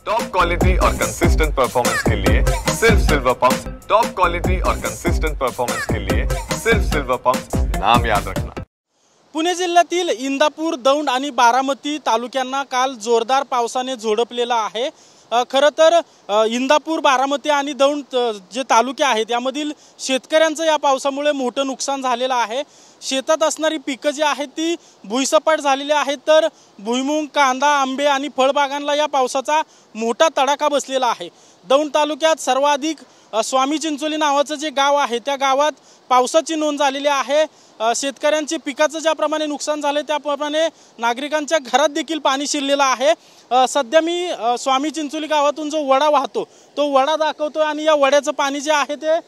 Top quality और consistent performance के लिए सिर्फ सिल्वर पंप्स। टॉप क्वालिटी और कंसिस्टेंट परफॉर्मेंस के लिए सिर्फ सिल्वर पंप्स, नाम याद रखना। पुणे जिल्ह्यातील इंदापूर, दौंड आणि बारामती तालुक्यांना काल जोरदार पावसाने झोडपलेला आहे। खरं तर इंदापूर, बारामती आणि दौंड जे तालुके आहेत यामधील शेतकऱ्यांचं या पावसामुळे मोठं नुकसान झालेलं आहे। शेतात असणारी पिकं जी आहेत ती भुईसपाट झालेली आहेत, तर भुईमुग, कांदा, आंबे आणि फळबागांना या पावसाचा मोठा तडाखा बसलेला आहे। दौंड तालुक्यात सर्वाधिक स्वामी चिंचोली नावाचं जे गाव आहे त्या गावात पावसाची नोंद झालेली आहे। शेतकऱ्यांचे पिकाचं ज्याप्रमाणे नुकसान झाले त्याप्रमाणे नागरिकांच्या घरात देखील पाणी शिरलेलं आहे। सध्या मी स्वामी चिंचोली गावातून जो वडा वाहतो तो वडा दाखवतो आणि या वड्याचं पाणी जे आहे ते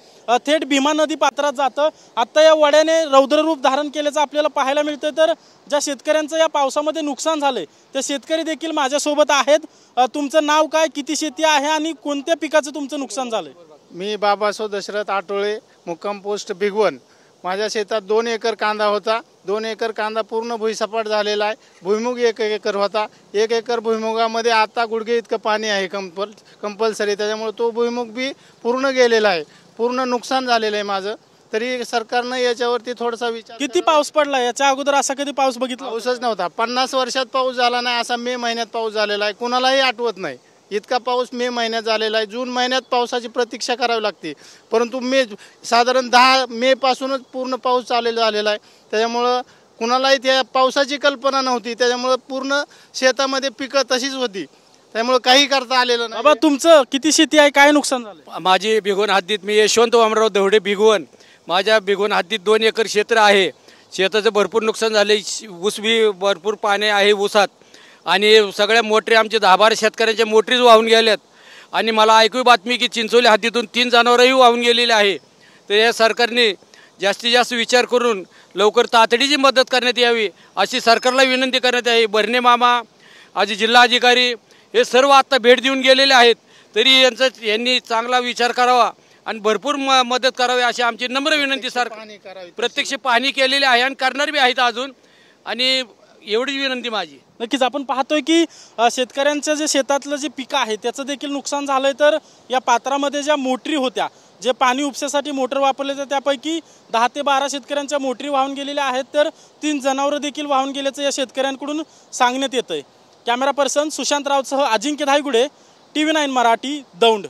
थेट भीमा नदी पात्रात जातं। आता या वड्याने रौद्ररूप धारण केल्याचं आपल्याला पाहायला मिळतं। तर ज्या शेतकऱ्यांचं या पावसामध्ये नुकसान झालंय ते शेतकरी देखील माझ्यासोबत आहेत। तुमचं नाव काय, किती शेती आहे आणि कोणत्या पिकाचं तुमचं नुकसान झालंय? मी बाबासो दशरथ आटोळे, मुक्काम पोस्ट भिगवण। माझ्या शेतात 2 एकर कांदा होता। 2 एकर कांदा पूर्ण भुईसपाट झालेला आहे। भुईमुग 1 एकर होता। 1 एकर भुईमुगामध्ये आता गुडघे इतकं पाणी आहे कंपल्सरी, त्याच्यामुळे तो भुईमुग बी पूर्ण गेलेला आहे, पूर्ण नुकसान झालेलं आहे माझं। तरी सरकारनं याच्यावरती थोडासा विचार। किती पाऊस पडला याच्या अगोदर? असा कधी पाऊस बघितला? पाऊसच नव्हता। 50 वर्षात पाऊस झाला नाही असा मे महिन्यात पाऊस झालेला आहे। कुणालाही आठवत नाही इतका पाऊस मे महिन्यात झालेला आहे। जून महिन्यात पावसाची प्रतीक्षा करावी लागते, परंतु साधारण 10 मे पासूनच पूर्ण पाऊस चालू झालेला आहे। त्याच्यामुळं कुणालाही त्या पावसाची कल्पना नव्हती, त्याच्यामुळं पूर्ण शेतामध्ये पिकं तशीच होती, त्यामुळे काही करता आलेलं नाही। बाबा तुमचं किती शेती आहे, काय नुकसान झालं? माझी भिगवण हद्दीत, मी यशवंत वामनराव दवडे भिगवण, माझ्या भिगवण हद्दीत 2 एकर क्षेत्र आहे। शेताचं भरपूर नुकसान झाले। ऊस बी भरपूर पाणी आहे ऊसात आणि सगळ्या मोटरी आमचे 10-12 शेतकऱ्यांच्या मोटरीच वाहून गेल्यात। आणि मला ऐकू बातमी की चिंचोली हद्दीतून 3 जनावरही वाहून गेलेले आहे। तर या सरकारने जास्तीत जास्त विचार करून लवकर तातडीची मदत करण्यात यावी अशी सरकारला विनंती करण्यात आहे। बर्ने मामा, आज जिल्हा अधिकारी हे सर्व आता भेट देऊन गेलेले आहेत, तरी यांनी चांगला विचार करावा आणि भरपूर मदत करावी अशी आमची नम्र विनंती। सरकार प्रत्यक्ष पाहणी केलेली आहे आणि करणार बी आहेत अजून, आणि एवढीच विनंती माझी। नक्कीच आपण पाहतोय की शेतकऱ्यांचं जे शेतातलं जे पीक आहे त्याचं देखील नुकसान झालंय। तर या पात्रामध्ये ज्या मोटरी होत्या, जे पाणी उपसासाठी मोटर वापरले जाते, त्यापैकी 10 ते 12 शेतकऱ्यांच्या मोटरी वाहून गेलेल्या आहेत, तर 3 जनावरं देखील वाहून गेल्याचं या शेतकऱ्यांकडून सांगण्यात येतंय। कॅमेरा पर्सन सुशांत रावसह अजिंक्य धायगुडे, TV9 मराठी, दौंड।